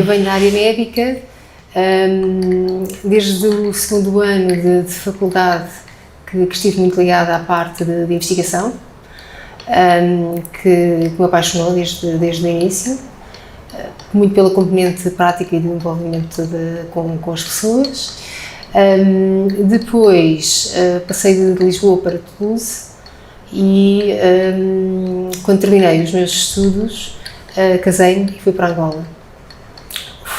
Eu venho da área médica, desde o segundo ano de faculdade que estive muito ligada à parte de investigação, que me apaixonou desde o início, muito pela componente prática e de envolvimento com as pessoas. Depois passei de Lisboa para Toulouse e quando terminei os meus estudos casei-me e fui para Angola.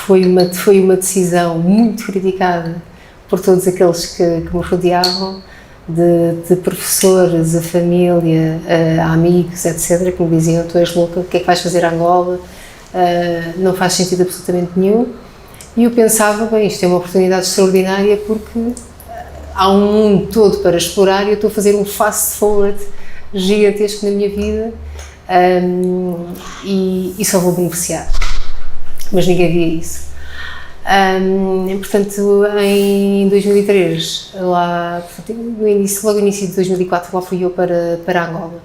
Foi uma decisão muito criticada por todos aqueles que me rodeavam, de professores, a família, a amigos, etc., que me diziam: tu és louca, o que é que vais fazer a Angola? Não faz sentido absolutamente nenhum. E eu pensava, bem, isto é uma oportunidade extraordinária porque há um mundo todo para explorar e eu estou a fazer um fast forward gigantesco na minha vida e só vou beneficiar. Mas ninguém via isso. Portanto, em 2003, logo no início de 2004, lá fui eu para Angola.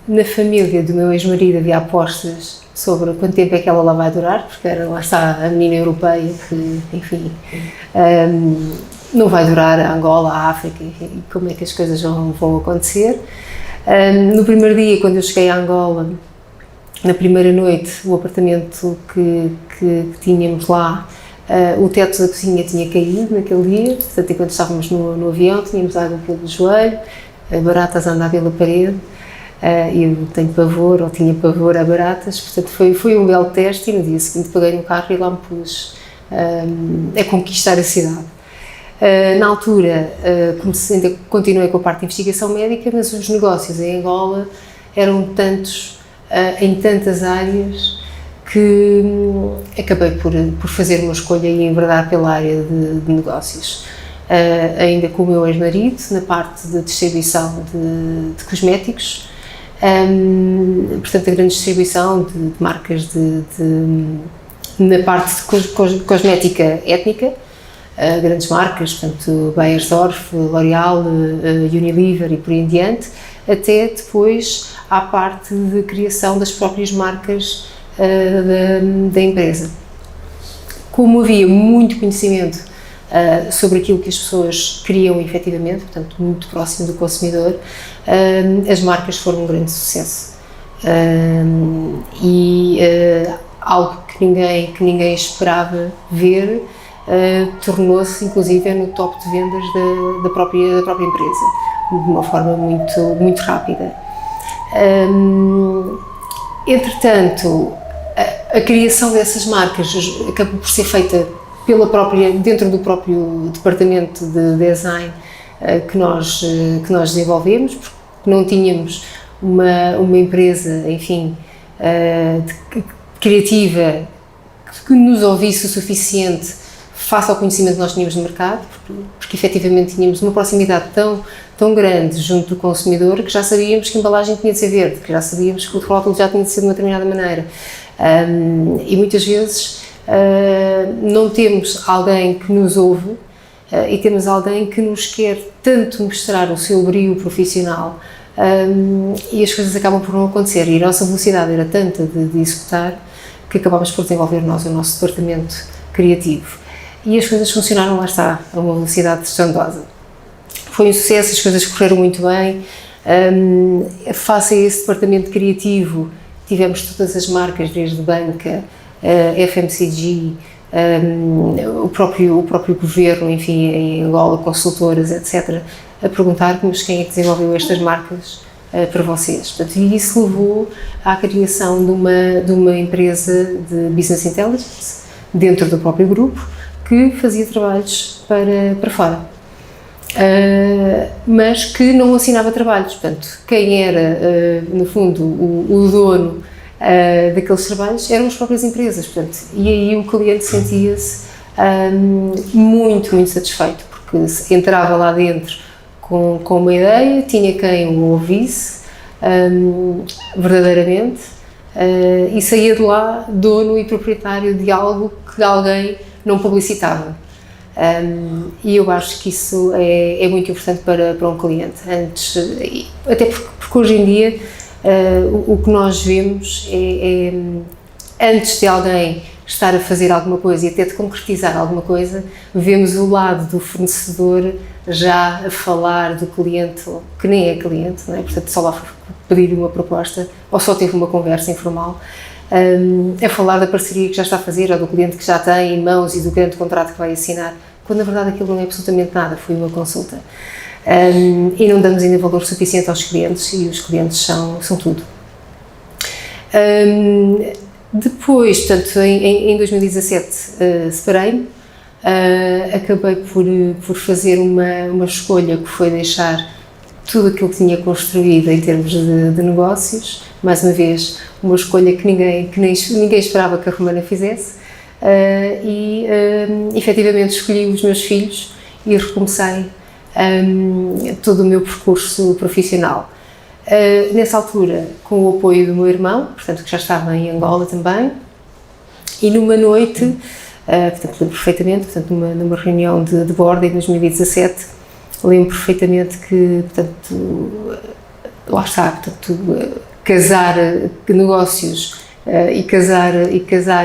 Na família do meu ex-marido havia apostas sobre quanto tempo é que ela lá vai durar, porque lá está a menina europeia que, enfim, não vai durar a Angola, a África, e como é que as coisas vão acontecer. No primeiro dia, quando eu cheguei a Angola, na primeira noite, o apartamento que tínhamos lá, o teto da cozinha tinha caído naquele dia, portanto, enquanto estávamos no avião, tínhamos água pelo joelho, baratas a andar pela parede, eu tenho pavor, ou tinha pavor a baratas, portanto, foi um belo teste e no dia seguinte peguei no carro e lá me pus a conquistar a cidade. Na altura, ainda continuei com a parte de investigação médica, mas os negócios em Angola eram tantos, em tantas áreas, que acabei por fazer uma escolha e enverdar pela área de negócios. Ainda com o meu ex-marido, na parte de distribuição de cosméticos, portanto, a grande distribuição de marcas na parte de cosmética étnica, grandes marcas, portanto, Beiersdorf, L'Oréal, Unilever e por aí em diante, até depois à parte de criação das próprias marcas da empresa. Como havia muito conhecimento sobre aquilo que as pessoas queriam efetivamente, portanto, muito próximo do consumidor, as marcas foram um grande sucesso. Algo que ninguém esperava ver, tornou-se inclusive no top de vendas da própria empresa, de uma forma muito rápida. Entretanto, a criação dessas marcas acabou por ser feita dentro do próprio departamento de design que nós desenvolvemos, porque não tínhamos uma empresa, enfim, criativa que nos ouvisse o suficiente face ao conhecimento que nós tínhamos no mercado, porque efetivamente tínhamos uma proximidade tão grande junto do consumidor que já sabíamos que a embalagem tinha de ser verde, que já sabíamos que o rótulo já tinha de ser de uma determinada maneira. E muitas vezes não temos alguém que nos ouve e temos alguém que nos quer tanto mostrar o seu brio profissional e as coisas acabam por não acontecer. E a nossa velocidade era tanta de executar que acabámos por desenvolver nós o nosso departamento criativo. E as coisas funcionaram, lá está, a uma velocidade estrondosa. Foi um sucesso, as coisas correram muito bem. Face a esse departamento criativo, tivemos todas as marcas, desde banca, FMCG, o próprio governo, enfim, em Angola, consultoras, etc., a perguntar-me: mas quem é que desenvolveu estas marcas para vocês? Portanto, e isso levou à criação de uma empresa de Business Intelligence, dentro do próprio grupo, que fazia trabalhos para fora, mas que não assinava trabalhos. Portanto, quem era, no fundo, o dono daqueles trabalhos eram as próprias empresas. Portanto, e aí o cliente sentia-se muito satisfeito, porque entrava lá dentro com uma ideia, tinha quem o ouvisse verdadeiramente e saía de lá dono e proprietário de algo que alguém não publicitava. E eu acho que isso é muito importante para um cliente. Até porque hoje em dia o que nós vemos antes de alguém estar a fazer alguma coisa e até de concretizar alguma coisa, vemos o lado do fornecedor já a falar do cliente, que nem é cliente, não é? Portanto, só lá pedir uma proposta, ou só teve uma conversa informal, a falar da parceria que já está a fazer, ou do cliente que já tem em mãos e do grande contrato que vai assinar, quando na verdade aquilo não é absolutamente nada, foi uma consulta. E não damos ainda valor suficiente aos clientes, e os clientes são tudo. Depois, portanto, em 2017, separei-me, acabei por fazer uma escolha que foi deixar tudo aquilo que tinha construído em termos de negócios, mais uma vez, uma escolha que ninguém esperava que a Romana fizesse, e efetivamente escolhi os meus filhos e recomecei todo o meu percurso profissional. Nessa altura, com o apoio do meu irmão, portanto, que já estava em Angola também, e numa noite, portanto, lembro perfeitamente, portanto, numa reunião de board em 2017, lembro perfeitamente que, portanto, lá está, portanto, casar negócios e casar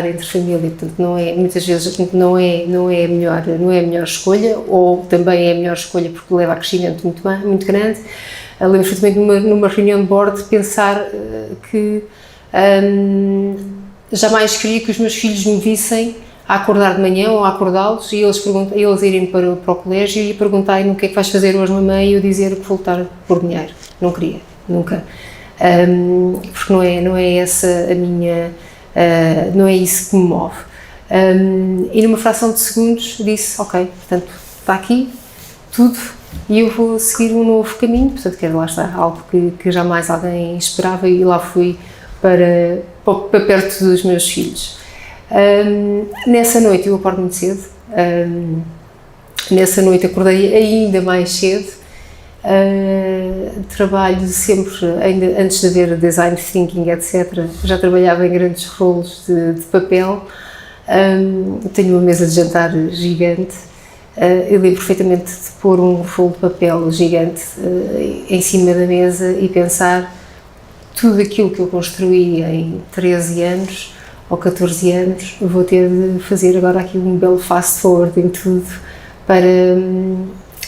entre família, portanto, não é, muitas vezes não é a melhor escolha, ou também é a melhor escolha porque leva a crescimento muito grande. Lembro perfeitamente numa reunião de board de pensar que jamais queria que os meus filhos me vissem a acordar de manhã ou a acordá-los e eles irem para o colégio e perguntarem o que é que vais fazer hoje, mamãe, e eu dizer que vou lutar por dinheiro. Não queria, nunca. Porque não é essa a minha, não é isso que me move. E numa fração de segundos disse, ok, portanto, está aqui tudo e eu vou seguir um novo caminho, portanto, quero lá estar, algo que jamais alguém esperava, e lá fui para perto dos meus filhos. Nessa noite eu acordo muito cedo, nessa noite acordei ainda mais cedo. Trabalho sempre, ainda antes de haver design thinking, etc., já trabalhava em grandes rolos de papel. Tenho uma mesa de jantar gigante. Eu lembro perfeitamente de pôr um rolo de papel gigante em cima da mesa e pensar tudo aquilo que eu construí em 13 anos ou 14 anos, vou ter de fazer agora aqui um belo fast forward em tudo para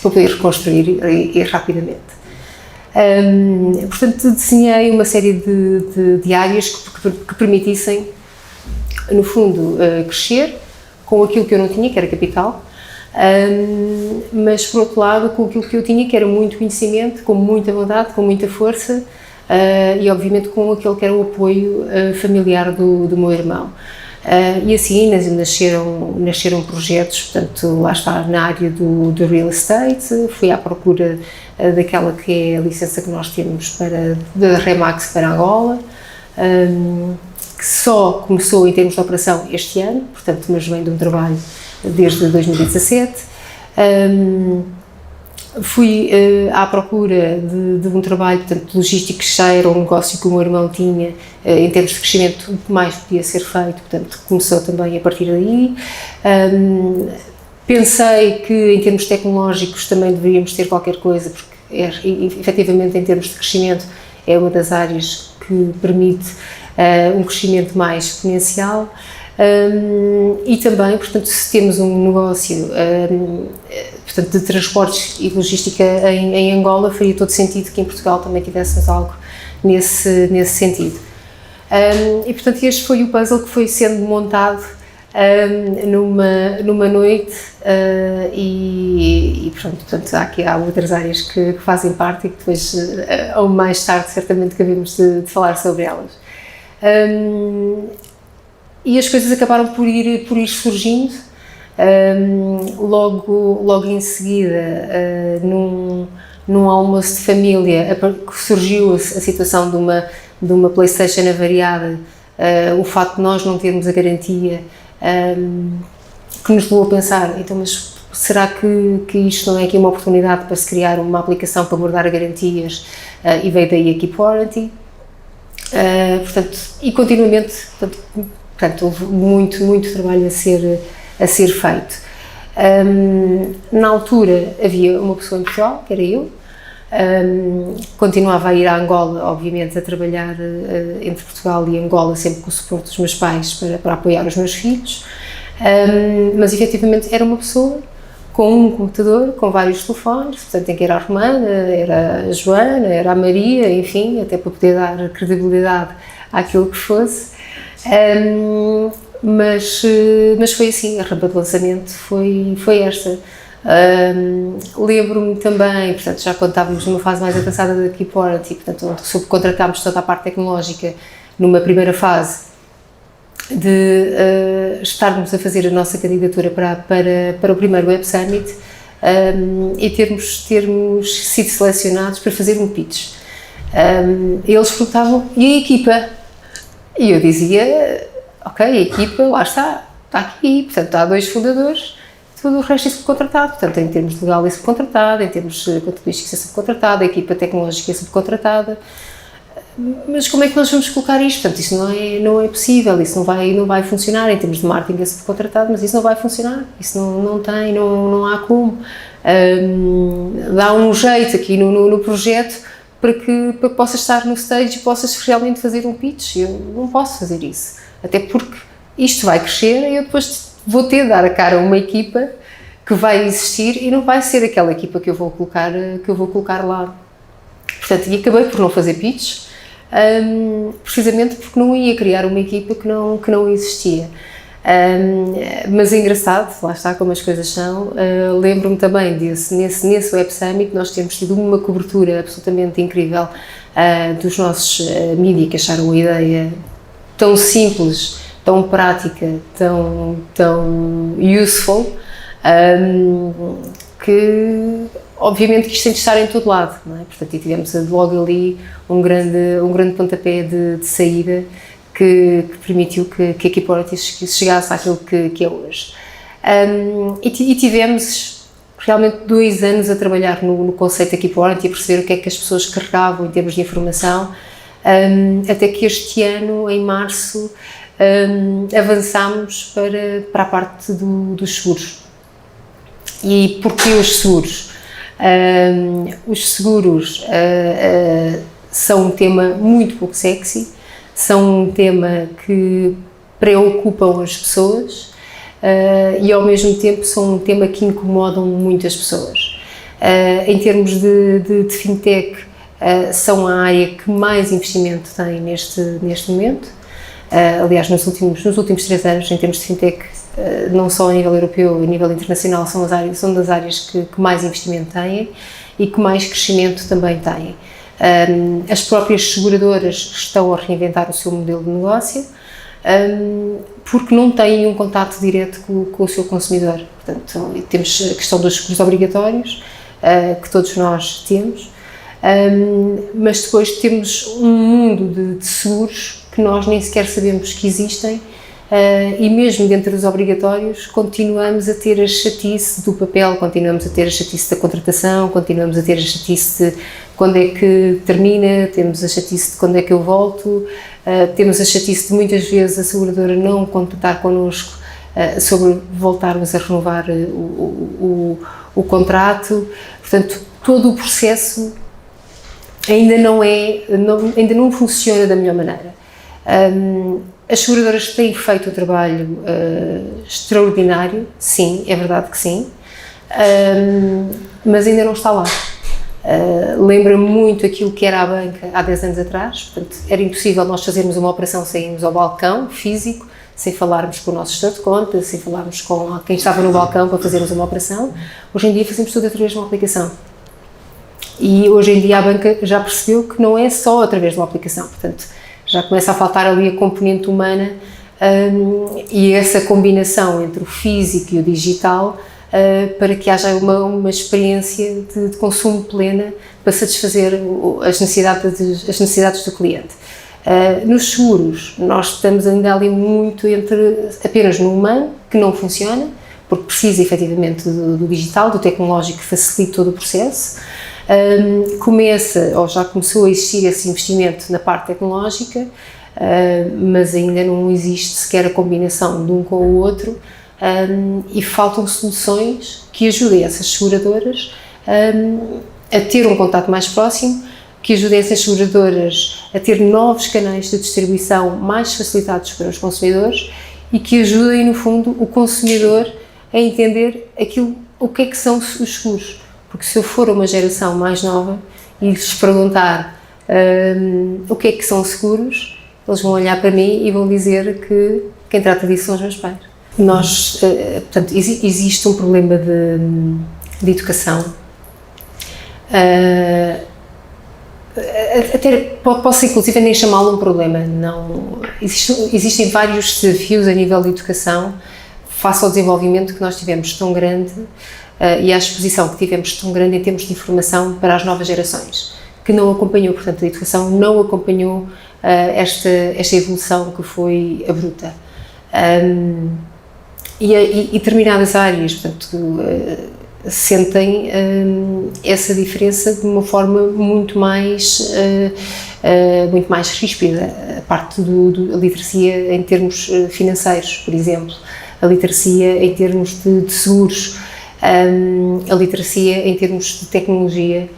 poder reconstruir e rapidamente. Portanto, desenhei uma série de áreas que permitissem, no fundo, crescer com aquilo que eu não tinha, que era capital, mas, por outro lado, com aquilo que eu tinha, que era muito conhecimento, com muita vontade, com muita força, e, obviamente, com aquele que era o apoio familiar do meu irmão. E assim nasceram projetos, portanto, lá está, na área do real estate. Fui à procura daquela que é a licença que nós temos da Remax para Angola, que só começou em termos de operação este ano, portanto, mas vem de um trabalho desde 2017. Fui à procura de um trabalho, portanto, logístico, que já era um negócio que o meu irmão tinha, em termos de crescimento, o que mais podia ser feito, portanto, começou também a partir daí. Pensei que, em termos tecnológicos, também deveríamos ter qualquer coisa, porque, efetivamente, em termos de crescimento, é uma das áreas que permite um crescimento mais exponencial. E também, portanto, se temos um negócio portanto, de transportes e logística em Angola, faria todo sentido que em Portugal também tivéssemos algo nesse sentido. E, portanto, este foi o puzzle que foi sendo montado numa noite, e portanto, há outras áreas que fazem parte e que depois, ou mais tarde, certamente, acabemos de falar sobre elas. E as coisas acabaram por ir surgindo. Logo em seguida, num almoço de família, surgiu a situação de uma PlayStation avariada, o facto de nós não termos a garantia, que nos levou a pensar, então, mas será que isto não é aqui uma oportunidade para se criar uma aplicação para guardar garantias? E veio daí a Keep Warranty. Portanto, e continuamente, portanto, houve muito trabalho a ser feito. Na altura havia uma pessoa em Portugal, que era eu, Continuava a ir a Angola, obviamente, a trabalhar entre Portugal e Angola, sempre com o suporte dos meus pais para apoiar os meus filhos, mas efetivamente era uma pessoa com um computador, com vários telefones, portanto, em que era a Romana, era a Joana, era a Maria, enfim, até para poder dar credibilidade àquilo que fosse. Mas foi assim, a rampa de lançamento foi esta. Lembro-me também, portanto, já quando estávamos numa fase mais avançada da Keeport, portanto, onde subcontratámos toda a parte tecnológica numa primeira fase, de estarmos a fazer a nossa candidatura para o primeiro Web Summit e termos sido selecionados para fazer um pitch. Eles perguntavam, e a equipa? E eu dizia, ok, a equipa, lá está aqui, portanto, há 2 fundadores, tudo o resto é subcontratado, portanto, em termos de legal é subcontratado, em termos contabilísticos é subcontratado, a equipa tecnológica é subcontratada. Mas como é que nós vamos colocar isto? Portanto, isso não é possível, isso não vai funcionar. Em termos de marketing é subcontratado, mas isso não vai funcionar, isso não há como. Dá um jeito aqui no projeto para que possas estar no stage e possas realmente fazer um pitch. Eu não posso fazer isso, até porque isto vai crescer e eu depois vou ter de dar a cara a uma equipa que vai existir e não vai ser aquela equipa que eu vou colocar lá. Portanto, e acabei por não fazer pitch, precisamente porque não ia criar uma equipa que não existia. Mas é engraçado, lá está como as coisas são. Lembro-me também nesse Web Summit nós temos tido uma cobertura absolutamente incrível dos nossos mídia, que acharam a ideia tão simples, tão prática, tão useful, que obviamente que isto tem de estar em todo lado, não é? Portanto, e tivemos logo ali um grande pontapé de saída que permitiu que a Keeport chegasse àquilo que é hoje. E tivemos realmente 2 anos a trabalhar no conceito da Keeport e a perceber o que é que as pessoas carregavam em termos de informação, até que este ano, em março, avançámos para a parte dos seguros. E porquê os seguros? Os seguros são um tema muito pouco sexy, são um tema que preocupam as pessoas e ao mesmo tempo são um tema que incomodam muitas pessoas. Em termos de fintech, são a área que mais investimento tem neste momento. Aliás, nos últimos 3 anos, em termos de fintech, não só a nível europeu, a nível internacional, são das áreas que mais investimento têm e que mais crescimento também têm. As próprias seguradoras estão a reinventar o seu modelo de negócio porque não têm um contacto direto com o seu consumidor. Portanto, temos a questão dos seguros obrigatórios, que todos nós temos, mas depois temos um mundo de seguros que nós nem sequer sabemos que existem, e mesmo dentro dos obrigatórios continuamos a ter a chatice do papel, continuamos a ter a chatice da contratação, continuamos a ter a chatice de quando é que termina, temos a chatice de quando é que eu volto, temos a chatice de muitas vezes a seguradora não contactar connosco sobre voltarmos a renovar o contrato. Portanto, todo o processo ainda não funciona da melhor maneira. As seguradoras têm feito um trabalho extraordinário, sim, é verdade que sim, mas ainda não está lá. Lembra-me muito aquilo que era a banca há 10 anos atrás, portanto, era impossível nós fazermos uma operação sem irmos ao balcão físico, sem falarmos com o nosso gestor de conta, sem falarmos com quem estava no balcão para fazermos uma operação. Hoje em dia fazemos tudo através de uma aplicação. E hoje em dia a banca já percebeu que não é só através de uma aplicação, portanto, já começa a faltar ali a componente humana e essa combinação entre o físico e o digital para que haja uma experiência de consumo plena para satisfazer as necessidades do cliente. Nos seguros, nós estamos ainda ali muito apenas no humano, que não funciona, porque precisa efetivamente do digital, do tecnológico que facilite todo o processo. Já começou a existir esse investimento na parte tecnológica, mas ainda não existe sequer a combinação de um com o outro, e faltam soluções que ajudem essas seguradoras a ter um contato mais próximo, que ajudem essas seguradoras a ter novos canais de distribuição mais facilitados para os consumidores e que ajudem, no fundo, o consumidor a entender o que é que são os seguros. Porque se eu for uma geração mais nova e lhes perguntar o que é que são seguros, eles vão olhar para mim e vão dizer que quem trata disso são os meus pais. Portanto, existe um problema de educação. Até posso inclusive nem chamá-lo um problema, não, existem vários desafios a nível de educação face ao desenvolvimento que nós tivemos tão grande e à exposição que tivemos tão grande em termos de informação para as novas gerações, que não acompanhou, portanto a educação não acompanhou esta evolução que foi abrupta. E determinadas áreas, portanto, sentem essa diferença de uma forma muito mais ríspida. A parte da literacia em termos financeiros, por exemplo, a literacia em termos de seguros, a literacia em termos de tecnologia,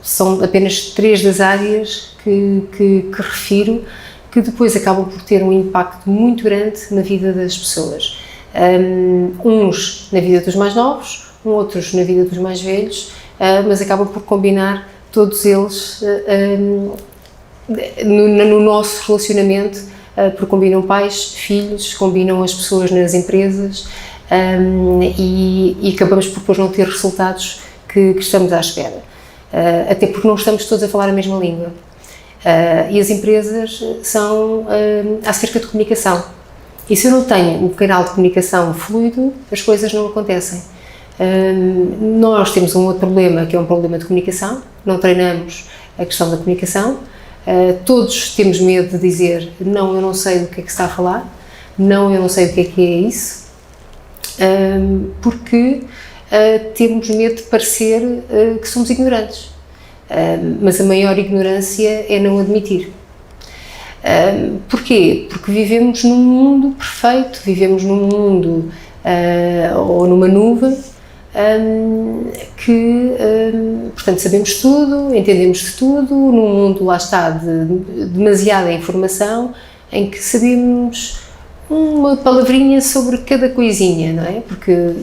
são apenas 3 das áreas que refiro, que depois acabam por ter um impacto muito grande na vida das pessoas. Uns na vida dos mais novos, outros na vida dos mais velhos, mas acabam por combinar todos eles no nosso relacionamento, porque combinam pais, filhos, combinam as pessoas nas empresas e acabamos por depois não ter resultados que estamos à espera. Até porque não estamos todos a falar a mesma língua. E as empresas são acerca de comunicação. E se eu não tenho um canal de comunicação fluido, as coisas não acontecem. Nós temos um outro problema, que é um problema de comunicação, não treinamos a questão da comunicação, todos temos medo de dizer, não, eu não sei do que é que se está a falar, não, eu não sei o que é isso, porque temos medo de parecer que somos ignorantes, mas a maior ignorância é não admitir. Porquê? Porque vivemos num mundo perfeito, vivemos num mundo ou numa nuvem portanto, sabemos tudo, entendemos de tudo, num mundo, lá está, de demasiada informação, em que sabemos uma palavrinha sobre cada coisinha, não é? Porque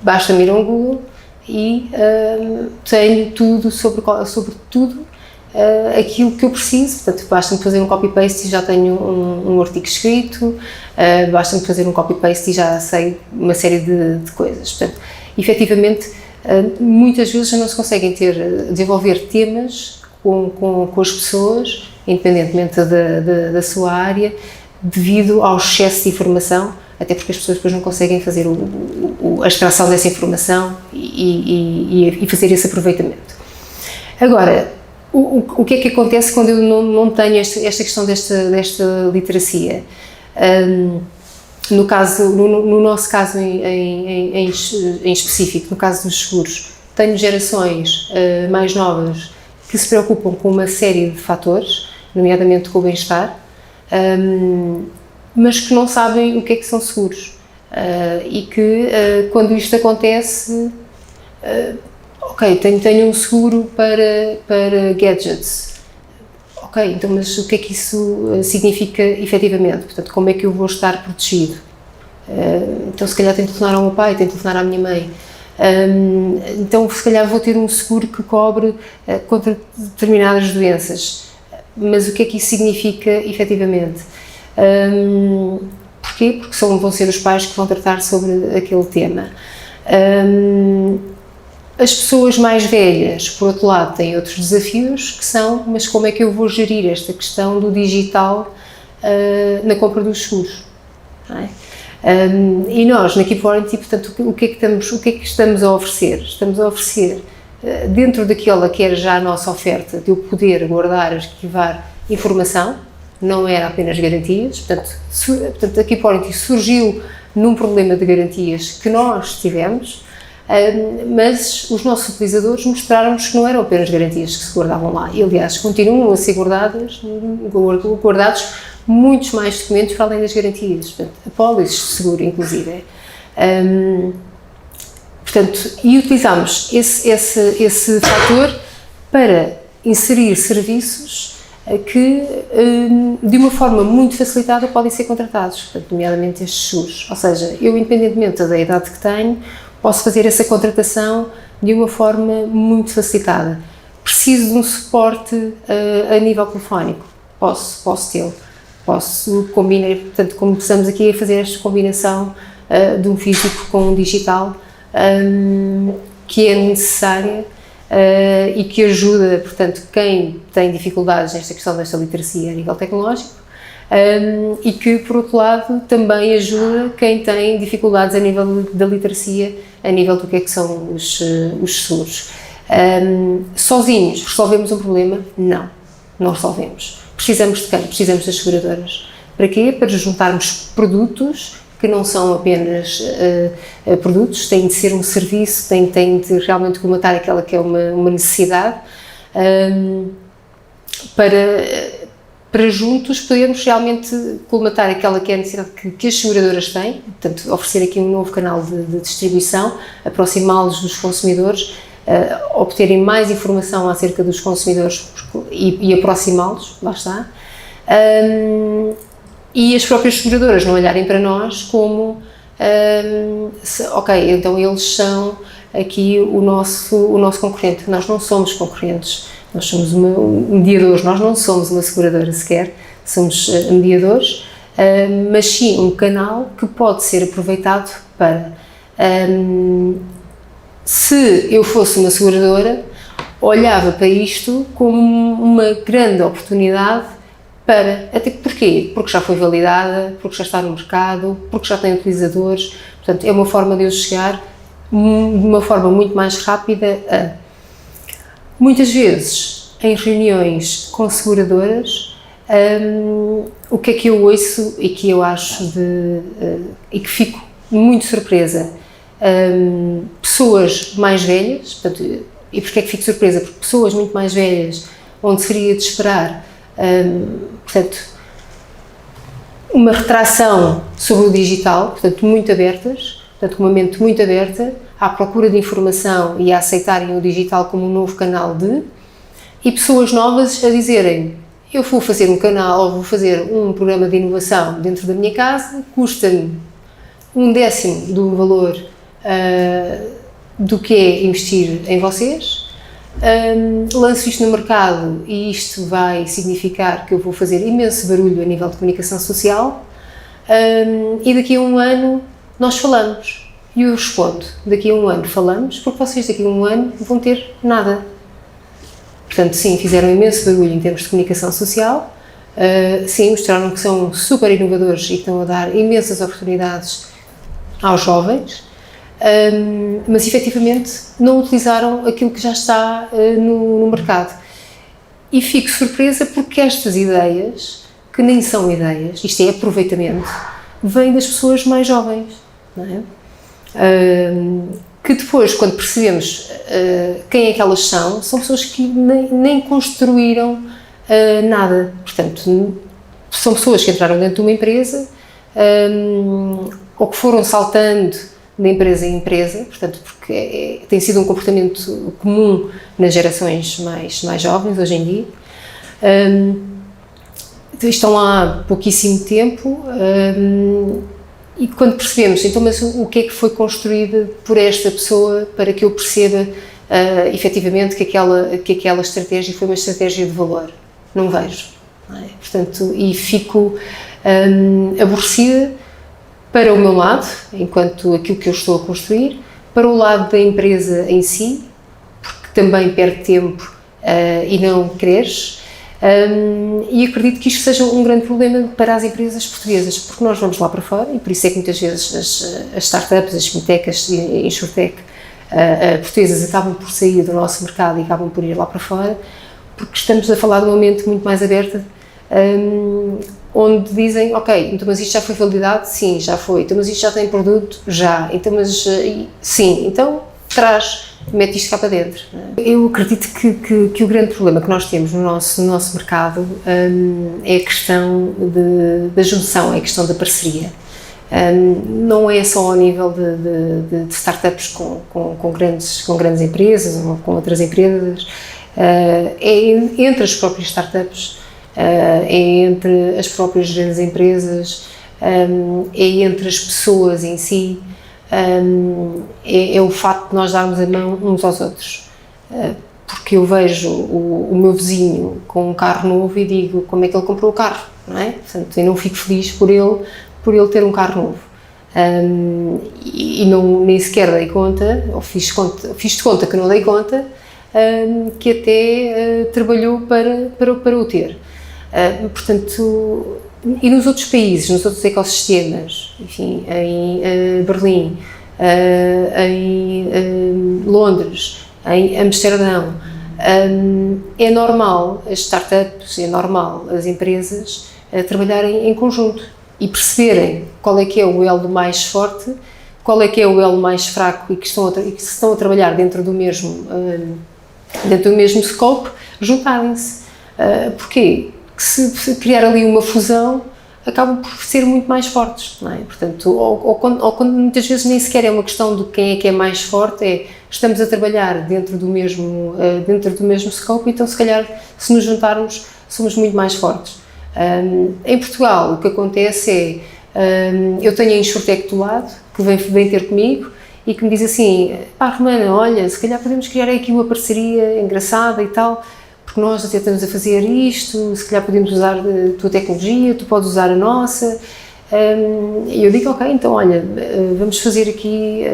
basta-me ir ao Google e tenho tudo sobre tudo aquilo que eu preciso, portanto, basta-me fazer um copy-paste e já tenho um artigo escrito, basta-me fazer um copy-paste e já sei uma série de coisas. Portanto, efetivamente, muitas vezes não se conseguem desenvolver temas com as pessoas, independentemente da sua área, devido ao excesso de informação, até porque as pessoas depois não conseguem fazer a extração dessa informação e fazer esse aproveitamento. Agora, o que é que acontece quando eu não tenho esta questão desta literacia? No nosso caso em específico, no caso dos seguros, tenho gerações mais novas que se preocupam com uma série de fatores, nomeadamente com o bem-estar, mas que não sabem o que é que são seguros e que quando isto acontece, ok, tenho um seguro para gadgets. Ok, então, mas o que é que isso significa efetivamente? Portanto, como é que eu vou estar protegido? Então, se calhar tenho de telefonar ao meu pai, tenho de telefonar à minha mãe. Então, se calhar vou ter um seguro que cobre contra determinadas doenças. Mas o que é que isso significa efetivamente? Porquê? Porque vão ser os pais que vão tratar sobre aquele tema. As pessoas mais velhas, por outro lado, têm outros desafios que são, mas como é que eu vou gerir esta questão do digital na compra dos seguros? Não é? E nós, na Keep Warranty, portanto, o que é que estamos a oferecer? Estamos a oferecer, dentro daquela que era já a nossa oferta, de eu poder guardar, arquivar informação, não era apenas garantias, portanto a Keep Warranty surgiu num problema de garantias que nós tivemos, mas os nossos utilizadores mostraram-nos que não eram apenas garantias que se guardavam lá, e aliás continuam a ser guardados muitos mais documentos para além das garantias, portanto, apólices de seguro inclusive. Portanto, Portanto, e utilizamos esse fator para inserir serviços que, de uma forma muito facilitada, podem ser contratados, portanto, nomeadamente estes seguros. Ou seja, eu, independentemente da idade que tenho, posso fazer essa contratação de uma forma muito facilitada. Preciso de um suporte a nível telefónico, posso tê-lo. Posso combinar, portanto, começamos aqui a fazer esta combinação de um físico com um digital, que é necessária e que ajuda, portanto, quem tem dificuldades nesta questão desta literacia a nível tecnológico, e que, por outro lado, também ajuda quem tem dificuldades a nível da literacia, a nível do que é que são os seguros. Sozinhos resolvemos um problema? Não resolvemos. Precisamos de quem? Precisamos das seguradoras. Para quê? Para juntarmos produtos que não são apenas produtos, têm de ser um serviço, têm de realmente colmatar aquela que é uma necessidade, para juntos podermos realmente colmatar aquela que é a necessidade que as seguradoras têm, portanto, oferecer aqui um novo canal de distribuição, aproximá-los dos consumidores, obterem mais informação acerca dos consumidores e aproximá-los, lá está. E as próprias seguradoras não olharem para nós como, ok, então eles são aqui o nosso concorrente. Nós não somos concorrentes, nós somos mediadores, nós não somos uma seguradora sequer, somos mediadores, mas sim um canal que pode ser aproveitado para, se eu fosse uma seguradora, olhava para isto como uma grande oportunidade até porquê? Porque já foi validada, porque já está no mercado, porque já tem utilizadores, portanto é uma forma de eu chegar de uma forma muito mais rápida a... Muitas vezes, em reuniões com seguradoras, o que é que eu ouço e que eu acho e que fico muito surpresa, pessoas mais velhas, portanto, e porquê é que fico surpresa? Porque pessoas muito mais velhas, onde seria de esperar, portanto, uma retração sobre o digital, portanto, muito abertas, portanto, uma mente muito aberta à procura de informação e a aceitarem o digital como um novo canal e pessoas novas a dizerem, eu vou fazer um canal ou vou fazer um programa de inovação dentro da minha casa, custa-me 1/10 do valor do que é investir em vocês, lanço isto no mercado e isto vai significar que eu vou fazer imenso barulho a nível de comunicação social, e daqui a um ano nós falamos. E eu respondo, daqui a um ano falamos, porque vocês daqui a um ano vão ter nada. Portanto, sim, fizeram imenso barulho em termos de comunicação social, sim, mostraram que são super inovadores e que estão a dar imensas oportunidades aos jovens, mas efetivamente não utilizaram aquilo que já está no mercado. E fico surpresa porque estas ideias, que nem são ideias, isto é aproveitamento, vêm das pessoas mais jovens, não é? Que depois, quando percebemos quem é que elas são pessoas que nem construíram nada. Portanto, são pessoas que entraram dentro de uma empresa ou que foram saltando de empresa em empresa, portanto, porque tem sido um comportamento comum nas gerações mais jovens hoje em dia. Estão lá há pouquíssimo tempo. E quando percebemos, então, mas o que é que foi construído por esta pessoa para que eu perceba efetivamente que aquela estratégia foi uma estratégia de valor? Não vejo. Não é? Portanto, e fico aborrecida para o meu lado, enquanto aquilo que eu estou a construir, para o lado da empresa em si, porque também perde tempo e não cresce. E acredito que isto seja um grande problema para as empresas portuguesas, porque nós vamos lá para fora e por isso é que muitas vezes as startups, as fintechs e insurtech portuguesas acabam por sair do nosso mercado e acabam por ir lá para fora, porque estamos a falar de uma mente muito mais aberta, onde dizem, ok, então mas isto já foi validado? Sim, já foi. Então mas isto já tem produto? Já. Então mas, sim, então mete isto cá para dentro. Eu acredito que o grande problema que nós temos no nosso mercado é a questão da junção, é a questão da parceria. Não é só ao nível de startups com grandes empresas ou com outras empresas, é entre as próprias startups, é entre as próprias grandes empresas, é entre as pessoas em si, é o facto de nós darmos a mão uns aos outros. Porque eu vejo o meu vizinho com um carro novo e digo como é que ele comprou o carro, não é? Portanto, eu não fico feliz por ele ter um carro novo. E nem sequer dei conta, ou fiz de conta que não dei conta, que até trabalhou para o ter. Portanto, e nos outros países, nos outros ecossistemas, enfim, em Berlim, em Londres, em Amsterdão, é normal as startups, é normal as empresas trabalharem em conjunto e perceberem qual é que é o elo mais forte, qual é que é o elo mais fraco e que estão a trabalhar dentro do mesmo scope, juntarem-se. Porquê? Que se criar ali uma fusão, acabam por ser muito mais fortes, não é? Portanto, ou quando muitas vezes nem sequer é uma questão de quem é que é mais forte, estamos a trabalhar dentro do mesmo scope, então se calhar se nos juntarmos somos muito mais fortes. Em Portugal o que acontece eu tenho a Insurtech do lado, que vem ter comigo e que me diz assim, pá Romana, olha, se calhar podemos criar aqui uma parceria engraçada e tal, porque nós até estamos a fazer isto, se calhar podemos usar a tua tecnologia, tu podes usar a nossa. E eu digo, ok, então olha, vamos fazer aqui,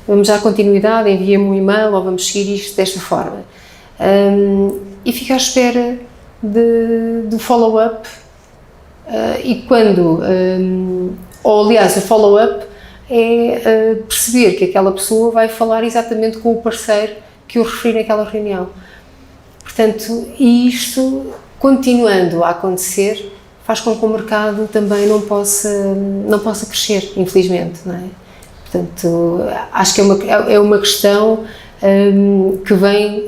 vamos dar continuidade, envia-me um e-mail ou vamos seguir isto desta forma. E fico à espera do follow-up e quando, ou aliás, o follow-up é perceber que aquela pessoa vai falar exatamente com o parceiro que eu referi naquela reunião. Portanto, e isto, continuando a acontecer, faz com que o mercado também não possa crescer, infelizmente, não é? Portanto, acho que é uma questão que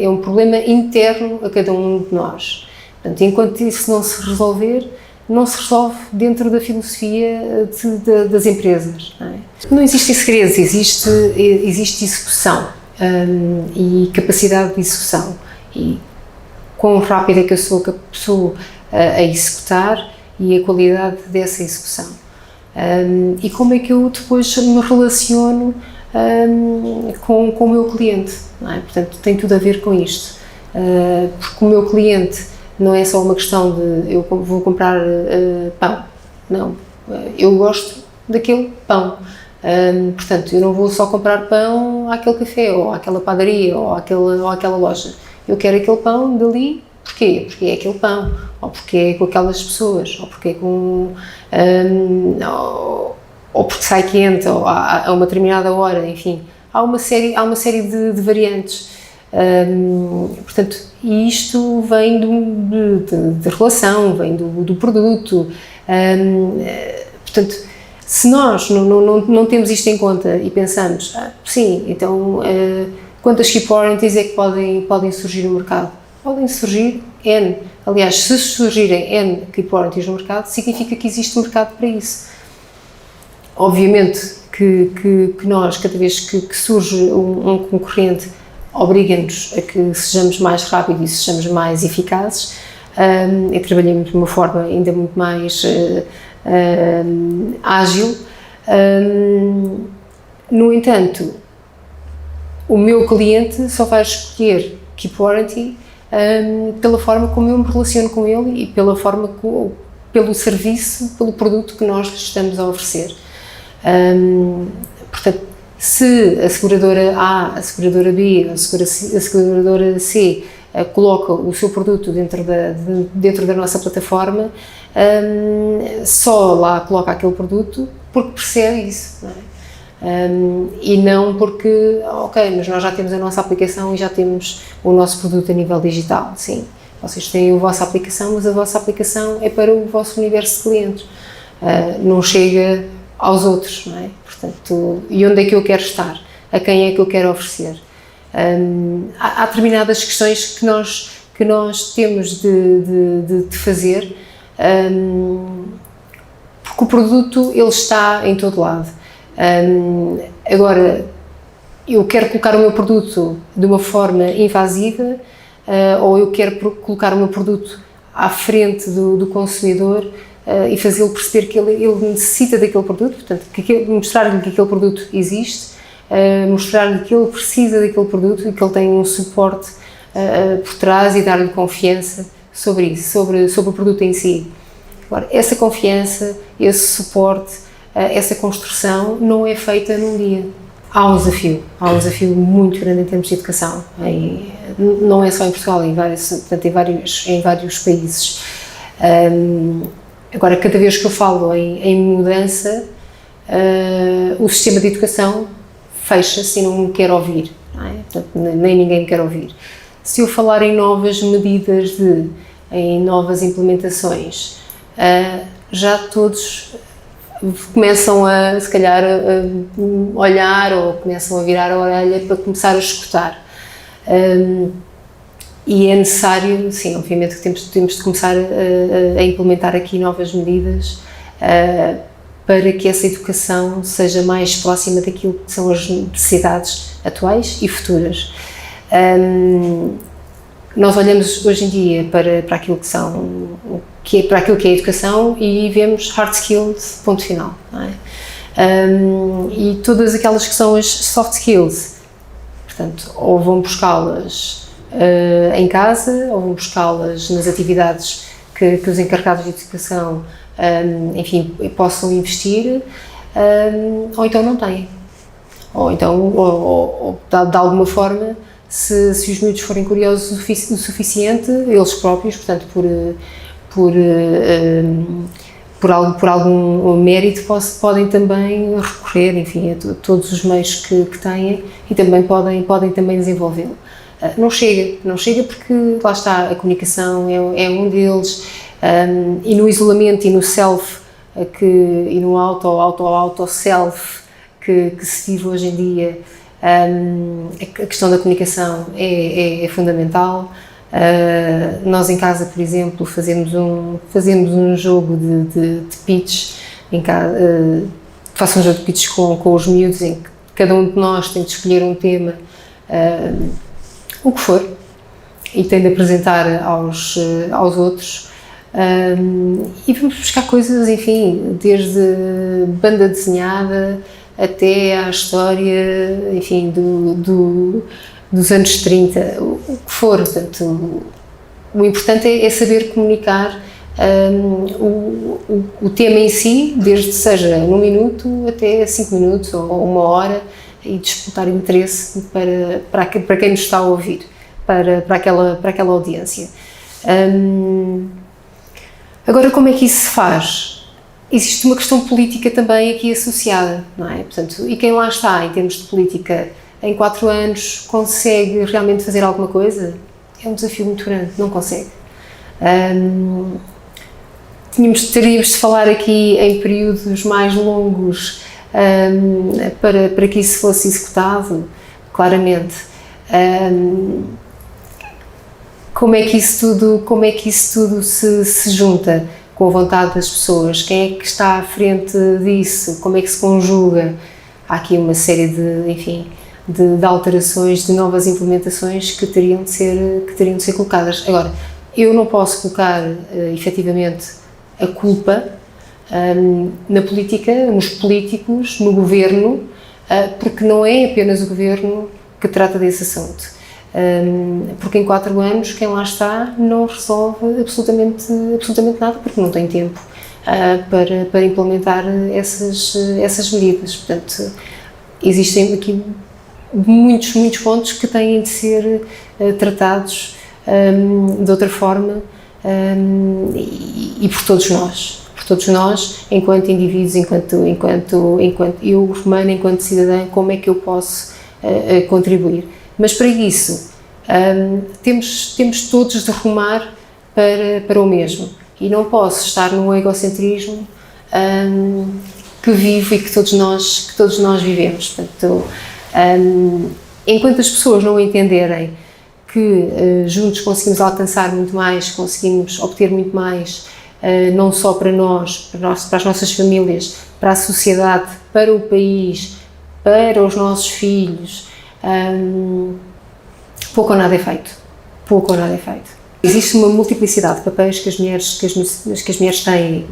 é um problema interno a cada um de nós. Portanto, enquanto isso não se resolver, não se resolve dentro da filosofia das empresas, não é? Não existem segredos, existe execução e capacidade de execução. E quão rápida é que eu sou a executar e a qualidade dessa execução. E como é que eu depois me relaciono com o meu cliente, não é? Portanto, tem tudo a ver com isto. Porque o meu cliente não é só uma questão de eu vou comprar pão, não. Eu gosto daquele pão. Portanto, eu não vou só comprar pão àquele café, ou àquela padaria, ou àquela loja. Eu quero aquele pão dali, porquê? Porque é aquele pão, ou porque é com aquelas pessoas, ou porque é com... ou porque sai quente, ou a uma determinada hora, enfim. Há uma série de variantes. Portanto, isto vem de relação, vem do produto. Portanto, se nós não temos isto em conta e pensamos, sim, então... quantas keep warranties é que podem surgir no mercado? Podem surgir N. Aliás, se surgirem N keep warranties no mercado, significa que existe mercado para isso. Obviamente que nós, cada vez que surge um concorrente, obriga-nos a que sejamos mais rápidos e sejamos mais eficazes e trabalhemos de uma forma ainda muito mais ágil. No entanto, o meu cliente só vai escolher Keep Warranty pela forma como eu me relaciono com ele e pela forma pelo serviço, pelo produto que nós estamos a oferecer. Portanto, se a seguradora A, a seguradora B, a seguradora C coloca o seu produto dentro da nossa plataforma, só lá coloca aquele produto porque percebe isso, não é? E não porque, ok, mas nós já temos a nossa aplicação e já temos o nosso produto a nível digital. Sim, vocês têm a vossa aplicação, mas a vossa aplicação é para o vosso universo de clientes, não chega aos outros, não é? Portanto, e onde é que eu quero estar? A quem é que eu quero oferecer? Há determinadas questões que nós temos de fazer, porque o produto ele está em todo lado. Agora, eu quero colocar o meu produto de uma forma invasiva, ou eu quero colocar o meu produto à frente do consumidor e fazê-lo perceber que ele necessita daquele produto, portanto, mostrar-lhe que aquele produto existe, mostrar-lhe que ele precisa daquele produto e que ele tem um suporte por trás e dar-lhe confiança sobre isso, sobre o produto em si. Agora, essa confiança, esse suporte, essa construção não é feita num dia. Há um desafio muito grande em termos de educação, não é só em Portugal, portanto, em vários países. Agora, cada vez que eu falo em mudança, o sistema de educação fecha-se e não me quer ouvir, não é? Portanto, nem ninguém me quer ouvir. Se eu falar em novas medidas, em novas implementações, já todos começam se calhar, a olhar ou começam a virar a orelha para começar a escutar. E é necessário, sim, obviamente que temos de começar a implementar aqui novas medidas para que essa educação seja mais próxima daquilo que são as necessidades atuais e futuras. Nós olhamos hoje em dia para aquilo para aquilo que é a educação e vemos hard skills, ponto final, não é? E todas aquelas que são as soft skills, portanto, ou vão buscá-las em casa, ou vão buscá-las nas atividades que os encarregados de educação, enfim, possam investir, ou então não têm. Ou então, de alguma forma, se os miúdos forem curiosos o suficiente, eles próprios, portanto, por algum mérito, podem também recorrer, enfim, a todos os meios que têm e também podem também desenvolvê-lo. Não chega porque, lá está, a comunicação é um deles, e no isolamento e no self, e no auto-self que se vive hoje em dia, a questão da comunicação é fundamental. Nós em casa, por exemplo, fazemos um jogo de pitch em casa, faço um jogo de pitch com os miúdos em que cada um de nós tem de escolher um tema, o que for, e tem de apresentar aos outros, e vamos buscar coisas, enfim, desde banda desenhada até à história, enfim, dos anos 30, o que for. Portanto, o importante é saber comunicar o tema em si, desde seja num minuto até 5 minutos ou 1 hora, e disputar interesse para quem nos está a ouvir, para aquela audiência. Agora, como é que isso se faz? Existe uma questão política também aqui associada, não é? Portanto, e quem lá está, em termos de política, em 4 anos, consegue realmente fazer alguma coisa? É um desafio muito grande, não consegue. Teríamos de falar aqui em períodos mais longos para que isso fosse executado, claramente. Como é que isso tudo se junta com a vontade das pessoas? Quem é que está à frente disso? Como é que se conjuga? Há aqui uma série de alterações, de novas implementações que teriam de ser colocadas. Agora, eu não posso colocar efetivamente a culpa na política, nos políticos, no governo, porque não é apenas o governo que trata desse assunto. Porque em 4 anos quem lá está não resolve absolutamente nada, porque não tem tempo para implementar essas medidas. Portanto, existem aqui muitos pontos que têm de ser tratados de outra forma, e por todos nós, enquanto indivíduos, enquanto eu, humana, enquanto cidadã, como é que eu posso contribuir. Mas para isso temos todos de rumar para o mesmo, e não posso estar no egocentrismo que vivo e que todos nós vivemos. Portanto, enquanto as pessoas não entenderem que juntos conseguimos alcançar muito mais, conseguimos obter muito mais, não só para nós, para as nossas famílias, para a sociedade, para o país, para os nossos filhos, pouco ou nada é feito. Pouco ou nada é feito. Existe uma multiplicidade de papéis que as mulheres têm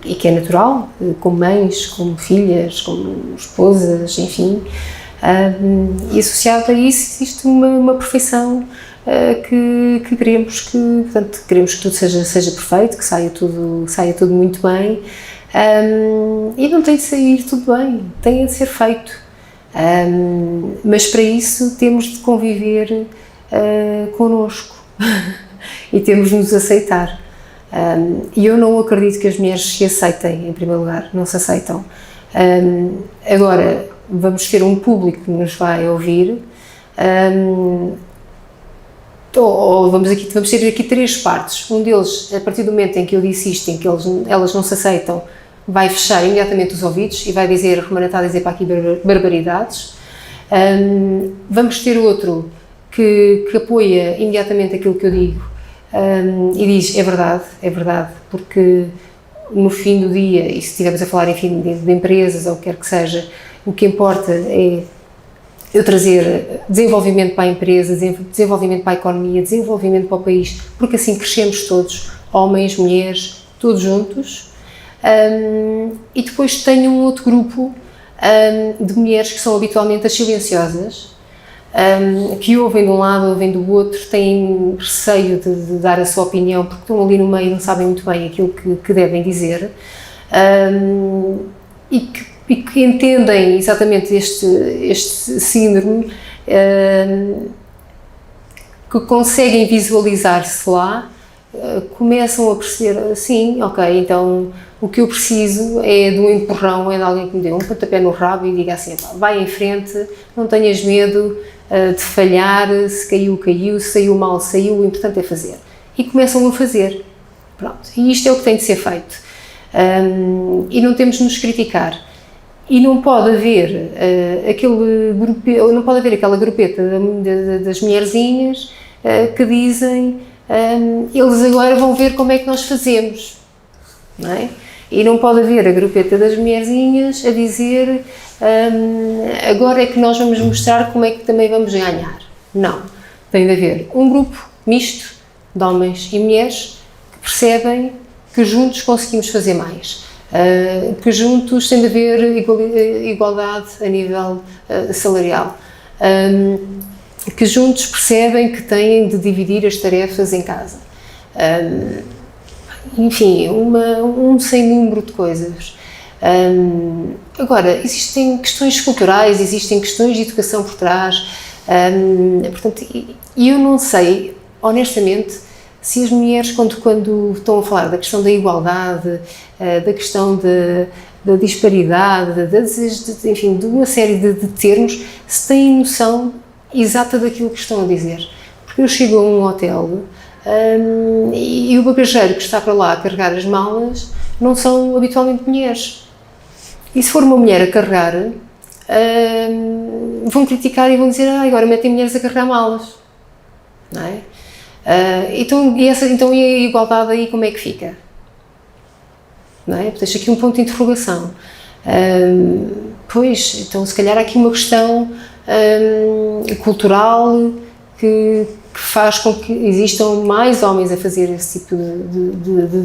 e que é natural, como mães, como filhas, como esposas, enfim. E associado a isso existe uma perfeição que queremos portanto, queremos que tudo seja perfeito, que saia tudo muito bem, e não tem de sair tudo bem, tem de ser feito, mas para isso temos de conviver connosco e temos de nos aceitar, e eu não acredito que as mulheres se aceitem, em primeiro lugar, não se aceitam. Agora, vamos ter um público que nos vai ouvir, ou vamos ter aqui 3 partes. Um deles, a partir do momento em que eu disse isto, em que elas não se aceitam, vai fechar imediatamente os ouvidos e vai dizer: a Romana está a dizer para aqui barbaridades. Vamos ter outro que apoia imediatamente aquilo que eu digo, e diz: é verdade, porque no fim do dia, e se estivermos a falar, enfim, de empresas ou o que quer que seja, o que importa é eu trazer desenvolvimento para a empresa, desenvolvimento para a economia, desenvolvimento para o país, porque assim crescemos todos, homens, mulheres, todos juntos. E depois tenho um outro grupo de mulheres que são habitualmente as silenciosas, que ouvem de um lado, ouvem do outro, têm receio de dar a sua opinião, porque estão ali no meio e não sabem muito bem aquilo que devem dizer, e que entendem exatamente este síndrome, que conseguem visualizar-se lá, começam a perceber: sim, ok, então o que eu preciso é de um empurrão, é de alguém que me dê um pontapé no rabo e diga assim: vai em frente, não tenhas medo de falhar, se caiu, se saiu mal, saiu, o importante é fazer. E começam a fazer. Pronto, e isto é o que tem de ser feito. E não temos de nos criticar. E não pode haver aquela grupeta das mulherzinhas que dizem: eles agora vão ver como é que nós fazemos, não é? E não pode haver a grupeta das mulherzinhas a dizer: agora é que nós vamos mostrar como é que também vamos ganhar. Não. Tem de haver um grupo misto de homens e mulheres que percebem que juntos conseguimos fazer mais. Que juntos tem de haver igualdade a nível salarial, que juntos percebem que têm de dividir as tarefas em casa, enfim, um sem número de coisas. Agora, existem questões culturais, existem questões de educação por trás, portanto, e eu não sei, honestamente, se as mulheres, quando estão a falar da questão da igualdade, da questão da disparidade, enfim, de uma série de termos, se têm noção exata daquilo que estão a dizer. Porque eu chego a um hotel e o bagageiro que está para lá a carregar as malas não são habitualmente mulheres. E se for uma mulher a carregar, vão criticar e vão dizer: agora metem mulheres a carregar malas, não é? Então, e a igualdade aí como é que fica? Não é? Deixa aqui um ponto de interrogação. Pois, então se calhar há aqui uma questão cultural que faz com que existam mais homens a fazer esse tipo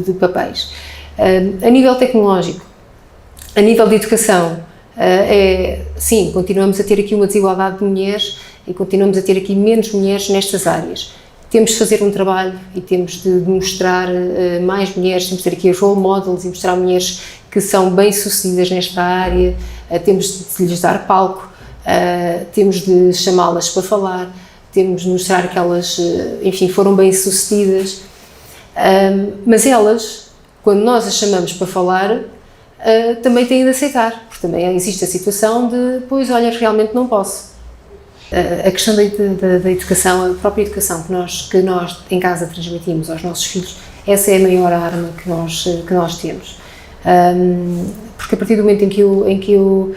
de papéis. A nível tecnológico, a nível de educação, sim, continuamos a ter aqui uma desigualdade de mulheres e continuamos a ter aqui menos mulheres nestas áreas. Temos de fazer um trabalho e temos de mostrar mais mulheres, temos de ter aqui as role models e mostrar mulheres que são bem-sucedidas nesta área, temos de lhes dar palco, temos de chamá-las para falar, temos de mostrar que elas, enfim, foram bem-sucedidas, mas elas, quando nós as chamamos para falar, também têm de aceitar, porque também existe a situação de: pois, olha, realmente não posso. A questão da educação, a própria educação que nós em casa transmitimos aos nossos filhos, essa é a maior arma que nós temos. Porque a partir do momento em que eu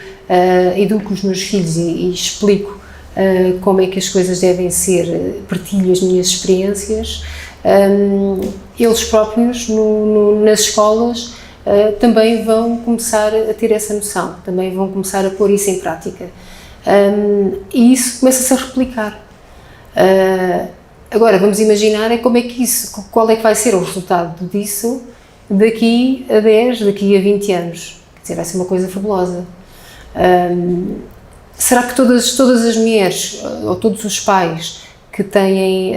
educo os meus filhos e explico como é que as coisas devem ser, partilho as minhas experiências, eles próprios nas escolas também vão começar a ter essa noção, também vão começar a pôr isso em prática. E isso começa-se a replicar. Agora, vamos imaginar qual é que vai ser o resultado disso daqui a 10, daqui a 20 anos. Quer dizer, vai ser uma coisa fabulosa. Será que todas as mulheres, ou todos os pais que têm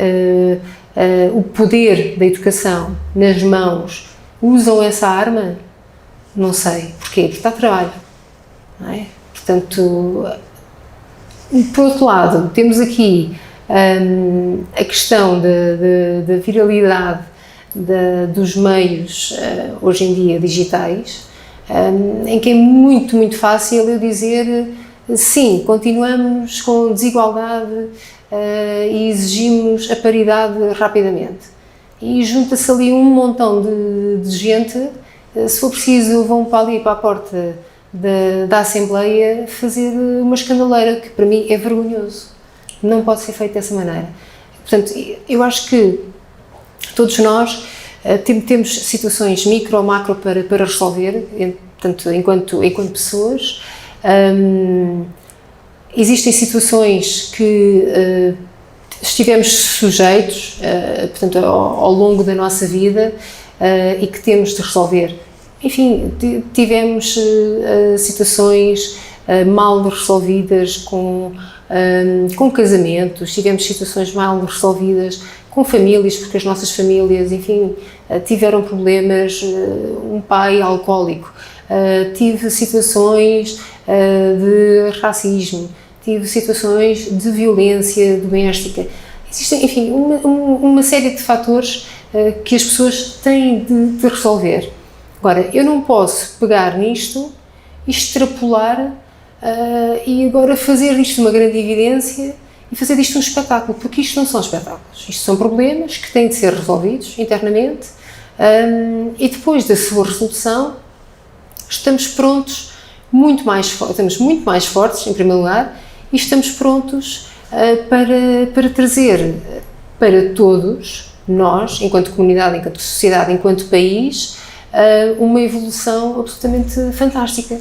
o poder da educação nas mãos, usam essa arma? Não sei. Porquê? Porque está a trabalho. Não é? Portanto, por outro lado, temos aqui a questão da viralidade dos meios, hoje em dia, digitais, em que é muito, muito fácil eu dizer sim, continuamos com desigualdade e exigimos a paridade rapidamente. E junta-se ali um montão de gente, se for preciso vão para ali, para a porta da Assembleia, fazer uma escandaleira, que para mim é vergonhoso. Não pode ser feito dessa maneira. Portanto, eu acho que todos nós temos situações micro ou macro para resolver, portanto, enquanto pessoas. Existem situações que estivemos sujeitos, portanto, ao longo da nossa vida e que temos de resolver. Enfim, tivemos situações mal resolvidas com casamentos, tivemos situações mal resolvidas com famílias, porque as nossas famílias, enfim, tiveram problemas, um pai alcoólico, tive situações de racismo, tive situações de violência doméstica. Existem, enfim, uma série de fatores que as pessoas têm de resolver. Agora, eu não posso pegar nisto, extrapolar e agora fazer disto uma grande evidência e fazer disto um espetáculo, porque isto não são espetáculos, isto são problemas que têm de ser resolvidos internamente e depois da sua resolução estamos prontos, estamos muito mais fortes, em primeiro lugar, e estamos prontos para trazer para todos, nós, enquanto comunidade, enquanto sociedade, enquanto país, uma evolução absolutamente fantástica.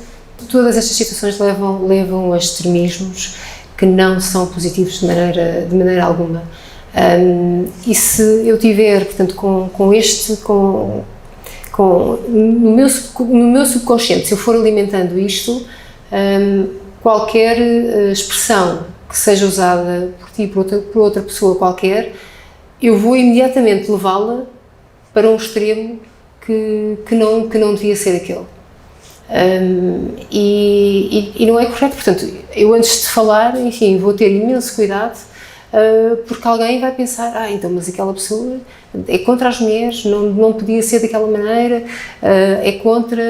Todas estas situações levam a extremismos que não são positivos de maneira alguma. E se eu tiver, portanto, no meu subconsciente, se eu for alimentando isto, qualquer expressão que seja usada por ti, por outra pessoa qualquer, eu vou imediatamente levá-la para um extremo que não devia ser aquele. E não é correto. Portanto, eu antes de falar, enfim, vou ter imenso cuidado, porque alguém vai pensar, então, mas aquela pessoa é contra as mulheres, não podia ser daquela maneira, é contra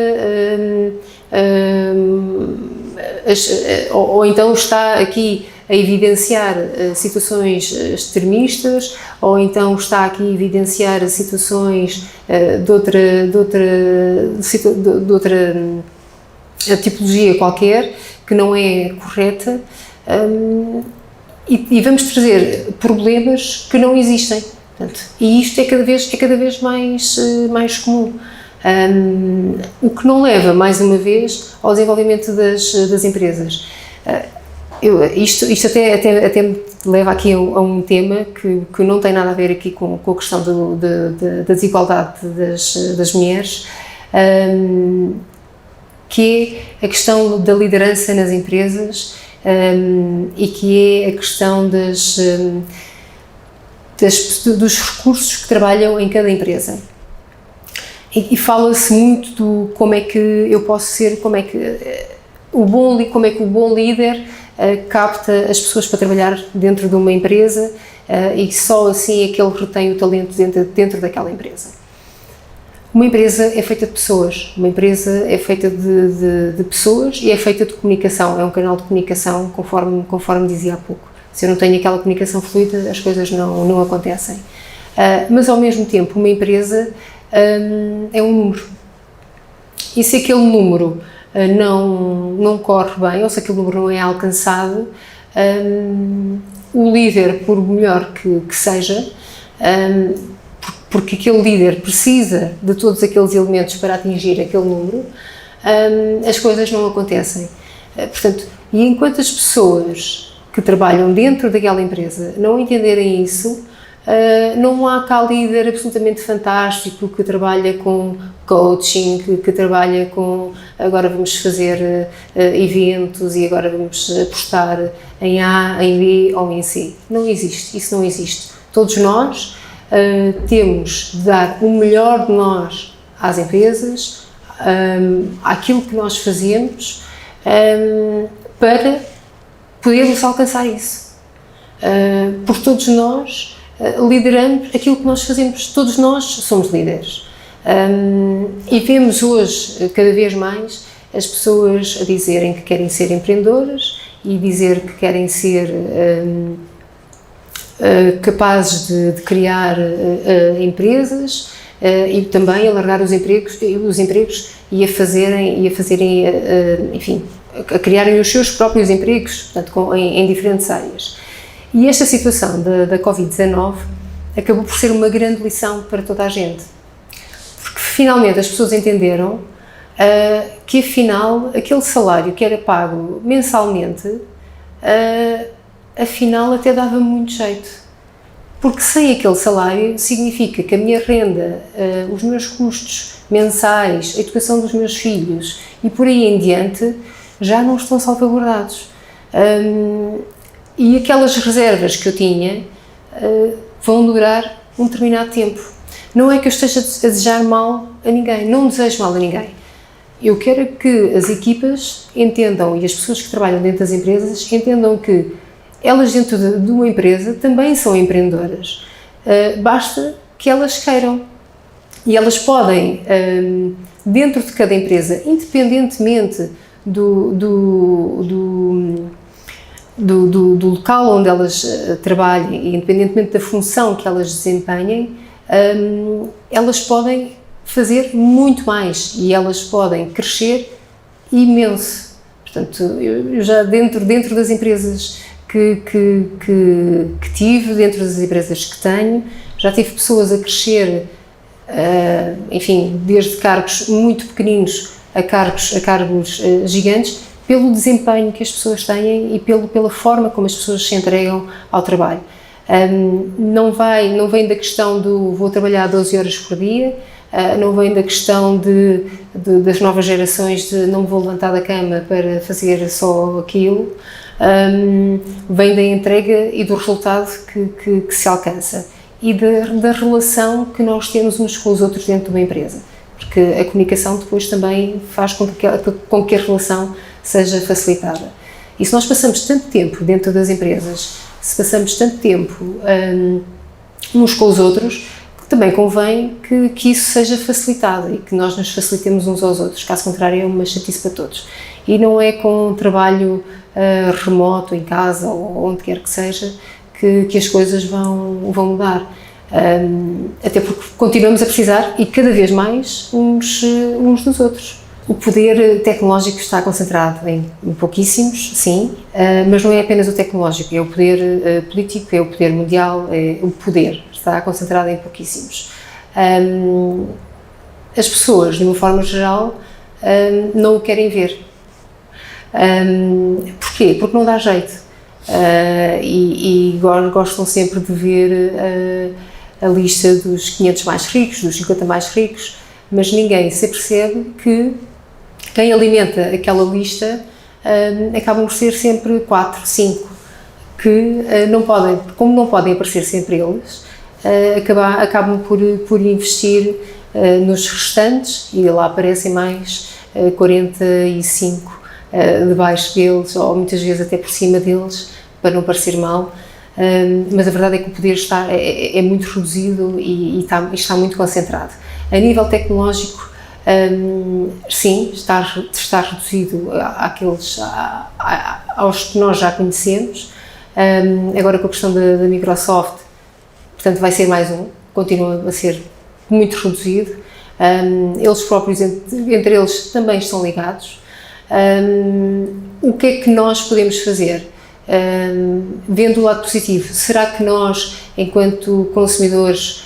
ou então está aqui a evidenciar situações extremistas, ou então está aqui a evidenciar situações de outra tipologia qualquer, que não é correta, e vamos trazer problemas que não existem. Portanto, e isto é cada vez mais comum. O que não leva, mais uma vez, ao desenvolvimento das empresas. Isto até me leva aqui a um tema que não tem nada a ver aqui com a questão da desigualdade das mulheres, que é a questão da liderança nas empresas, e que é a questão dos recursos que trabalham em cada empresa. E fala-se muito do como é que eu posso ser, como é que o bom líder capta as pessoas para trabalhar dentro de uma empresa, e só assim é que ele retém o talento dentro daquela empresa. Uma empresa é feita de pessoas, uma empresa é feita de pessoas e é feita de comunicação, é um canal de comunicação, conforme dizia há pouco. Se eu não tenho aquela comunicação fluida, as coisas não acontecem. Mas ao mesmo tempo, uma empresa é um número. E se aquele número não corre bem, ou se aquele número não é alcançado, o líder, por melhor que seja, porque aquele líder precisa de todos aqueles elementos para atingir aquele número, as coisas não acontecem. Portanto, e enquanto as pessoas que trabalham dentro daquela empresa não entenderem isso, não há cá líder absolutamente fantástico que trabalha com coaching, que trabalha com agora vamos fazer eventos e agora vamos apostar em A, em B ou em C. Não existe, isso não existe. Todos nós temos de dar o melhor de nós às empresas, àquilo que nós fazemos, para podermos alcançar isso. Por todos nós lideramos aquilo que nós fazemos, todos nós somos líderes. E vemos hoje, cada vez mais, as pessoas a dizerem que querem ser empreendedoras e dizer que querem ser capazes de criar empresas e também alargar os empregos e a fazerem enfim, a criarem os seus próprios empregos, portanto, em diferentes áreas. E esta situação da Covid-19 acabou por ser uma grande lição para toda a gente, porque finalmente as pessoas entenderam que afinal aquele salário que era pago mensalmente, afinal até dava muito jeito, porque sem aquele salário significa que a minha renda, os meus custos mensais, a educação dos meus filhos e por aí em diante já não estão salvaguardados. E aquelas reservas que eu tinha vão durar um determinado tempo. Não é que eu esteja a desejar mal a ninguém, não desejo mal a ninguém. Eu quero que as equipas entendam e as pessoas que trabalham dentro das empresas entendam que elas dentro de uma empresa também são empreendedoras. Basta que elas queiram. E elas podem, dentro de cada empresa, independentemente do local onde elas trabalhem e independentemente da função que elas desempenhem, elas podem fazer muito mais e elas podem crescer imenso. Portanto, eu já dentro das empresas que tive, dentro das empresas que tenho, já tive pessoas a crescer, enfim, desde cargos muito pequeninos a cargos gigantes, pelo desempenho que as pessoas têm e pela forma como as pessoas se entregam ao trabalho. Não vem da questão do vou trabalhar 12 horas por dia, não vem da questão das novas gerações de não me vou levantar da cama para fazer só aquilo, vem da entrega e do resultado que se alcança e da relação que nós temos uns com os outros dentro de uma empresa, porque a comunicação depois também faz com que a relação seja facilitada. E se nós passamos tanto tempo dentro das empresas, se passamos tanto tempo uns com os outros, também convém que isso seja facilitado e que nós nos facilitemos uns aos outros, caso contrário é uma chatice para todos. E não é com um trabalho remoto, em casa ou onde quer que seja, que as coisas vão mudar. Até porque continuamos a precisar e cada vez mais uns dos outros. O poder tecnológico está concentrado em pouquíssimos, sim, mas não é apenas o tecnológico, é o poder político, é o poder mundial, é o poder está concentrado em pouquíssimos. As pessoas, de uma forma geral, não o querem ver. Porquê? Porque não dá jeito e gostam sempre de ver a lista dos 500 mais ricos, dos 50 mais ricos, mas ninguém se percebe que quem alimenta aquela lista acabam por ser sempre 4, 5, que como não podem aparecer sempre eles, acabam por investir nos restantes e lá aparecem mais 45 debaixo deles ou muitas vezes até por cima deles, para não parecer mal. Mas a verdade é que o poder é muito reduzido e está muito concentrado. A nível tecnológico, sim, está reduzido aos que nós já conhecemos. Agora com a questão da Microsoft, portanto vai ser mais continua a ser muito reduzido. Eles próprios, entre eles, também estão ligados. O que é que nós podemos fazer? Vendo o lado positivo, será que nós, enquanto consumidores,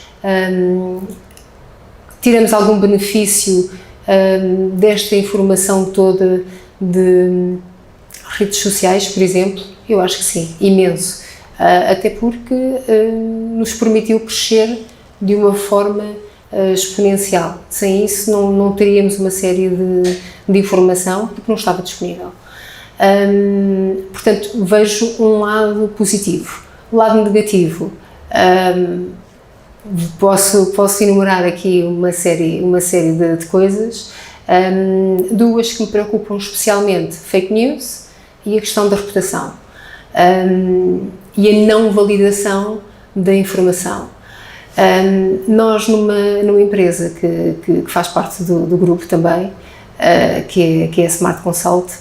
tiramos algum benefício desta informação toda de redes sociais, por exemplo? Eu acho que sim, imenso. Até porque nos permitiu crescer de uma forma exponencial. Sem isso não teríamos uma série de informação porque não estava disponível. Portanto, vejo um lado positivo. O lado negativo, posso enumerar aqui uma série de coisas, duas que me preocupam especialmente: fake news e a questão da reputação, e a não validação da informação. Nós, numa empresa que faz parte do grupo também, que é a Smart Consult,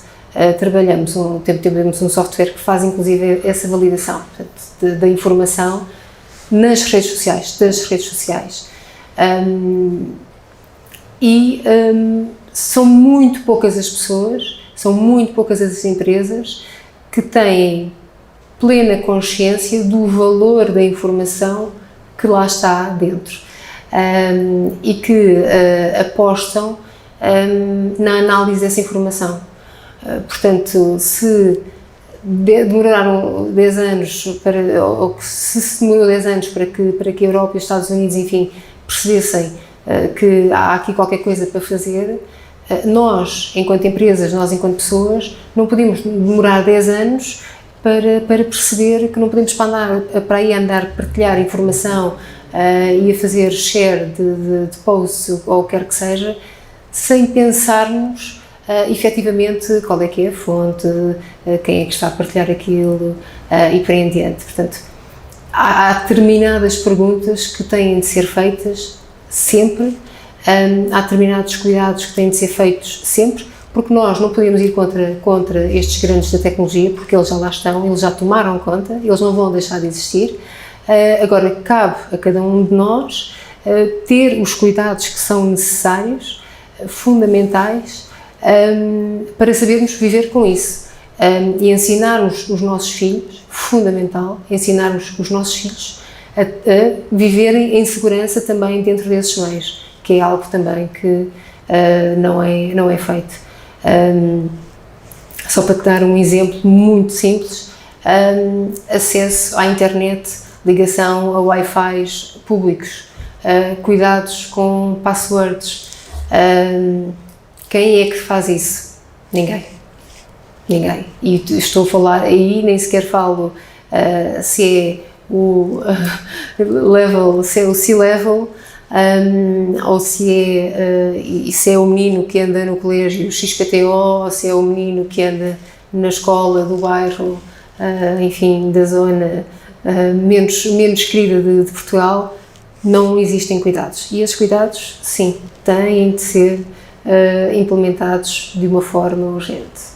temos um software que faz inclusive essa validação, portanto, da informação das redes sociais. São muito poucas as pessoas, são muito poucas as empresas que têm plena consciência do valor da informação que lá está dentro, e que apostam na análise dessa informação. Portanto, se demoraram 10 anos ou se demorou 10 anos para que a Europa e os Estados Unidos, enfim, percebessem que há aqui qualquer coisa para fazer, nós, enquanto empresas, nós, enquanto pessoas, não podemos demorar 10 anos para perceber que não podemos para aí andar, partilhar informação e a fazer share de posts ou o que quer que seja, sem pensarmos efetivamente qual é que é a fonte, quem é que está a partilhar aquilo e por aí em diante. Portanto, há determinadas perguntas que têm de ser feitas sempre, há determinados cuidados que têm de ser feitos sempre, porque nós não podemos ir contra estes grandes da tecnologia, porque eles já lá estão, eles já tomaram conta, eles não vão deixar de existir. Agora, cabe a cada um de nós ter os cuidados que são necessários, fundamentais, para sabermos viver com isso, e ensinarmos os nossos filhos, fundamental, ensinarmos os nossos filhos a viverem em segurança também dentro desses meios, que é algo também que não é feito. Só para te dar um exemplo muito simples, acesso à internet, ligação a Wi-Fi públicos, cuidados com passwords. Quem é que faz isso? Ninguém. E estou a falar aí, nem sequer falo se é o level, se é o C-level, ou se é o menino que anda no colégio XPTO, ou se é o menino que anda na escola do bairro, enfim, da zona menos querida de Portugal. Não existem cuidados. E esses cuidados, sim, têm de ser implementados de uma forma urgente.